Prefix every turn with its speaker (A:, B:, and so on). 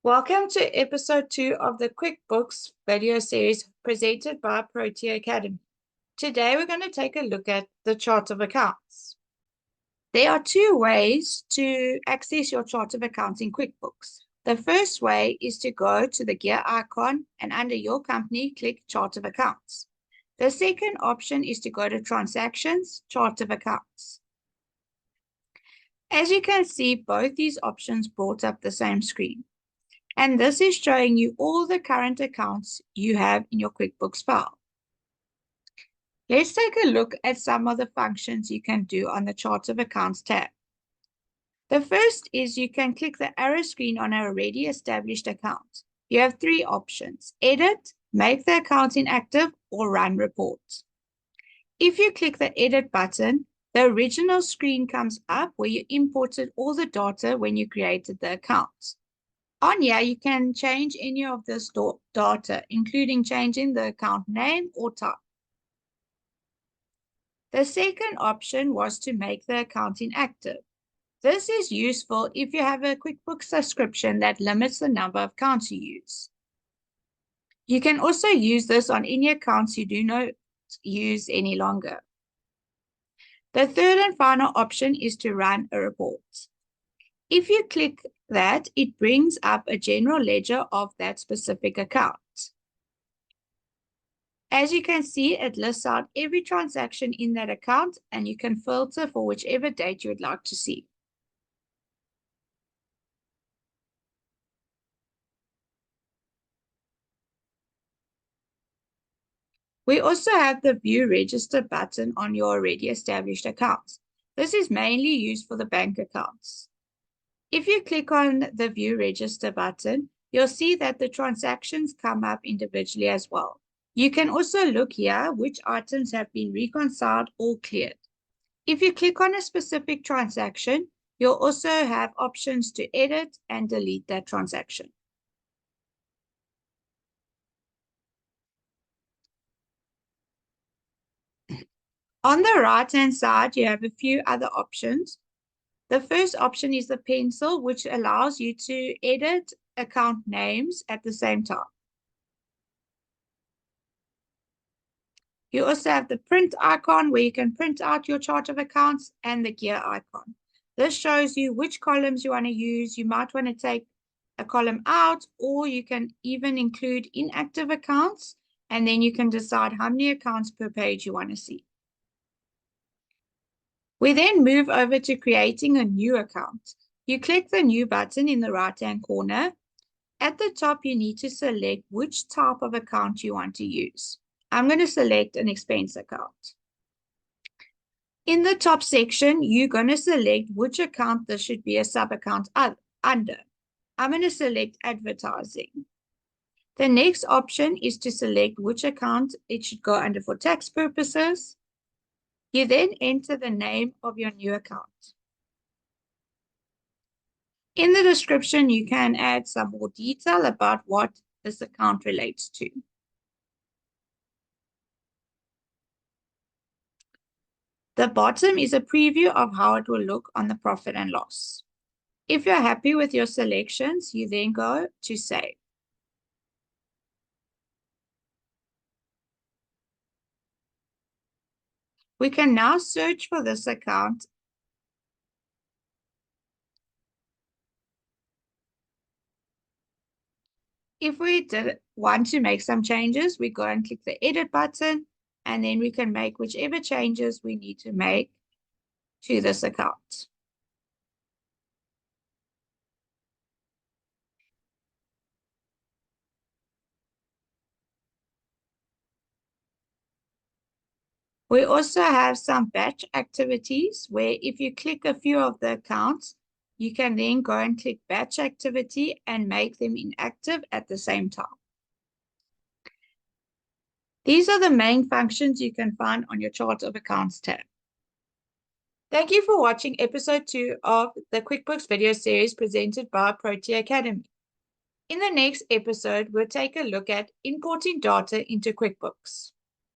A: Welcome to episode 2 of the Quickbooks video series presented by Protea Academy. Today we're going to take a look at the chart of accounts. There are two ways to access your chart of accounts in QuickBooks. The first way is to go to the gear icon and under your company, click Chart of Accounts. The second option is to go to Transactions, Chart of Accounts. As you can see, both these options brought up the same screen. And this is showing you all the current accounts you have in your QuickBooks file. Let's take a look at some of the functions you can do on the Chart of Accounts tab. The first is you can click the arrow screen on an already established account. You have three options: edit, make the account inactive, or run reports. If you click the edit button, the original screen comes up where you imported all the data when you created the account. On here, you can change any of this data, including changing the account name or type. The second option was to make the account inactive. This is useful if you have a QuickBooks subscription that limits the number of accounts you use. You can also use this on any accounts you do not use any longer. The third and final option is to run a report. If you click that, it brings up a general ledger of that specific account. As you can see, it lists out every transaction in that account, and you can filter for whichever date you would like to see. We also have the View Register button on your already established accounts. This is mainly used for the bank accounts. If you click on the View Register button, you'll see that the transactions come up individually as well. You can also look here which items have been reconciled or cleared. If you click on a specific transaction, you'll also have options to edit and delete that transaction. On the right-hand side, you have a few other options. The first option is the pencil, which allows you to edit account names at the same time. You also have the print icon where you can print out your chart of accounts, and the gear icon. This shows you which columns you want to use. You might want to take a column out, or you can even include inactive accounts, and then you can decide how many accounts per page you want to see. We then move over to creating a new account. You click the New button in the right-hand corner. At the top, you need to select which type of account you want to use. I'm going to select an expense account. In the top section, you're going to select which account this should be a sub-account under. I'm going to select advertising. The next option is to select which account it should go under for tax purposes. You then enter the name of your new account. In the description, you can add some more detail about what this account relates to. The bottom is a preview of how it will look on the profit and loss. If you're happy with your selections, you then go to Save. We can now search for this account. If we did want to make some changes, we go and click the Edit button, and then we can make whichever changes we need to make to this account. We also have some batch activities where if you click a few of the accounts, you can then go and click batch activity and make them inactive at the same time. These are the main functions you can find on your Chart of Accounts tab. Thank you for watching episode 2 of the QuickBooks video series presented by Protea Academy. In the next episode, we'll take a look at importing data into QuickBooks.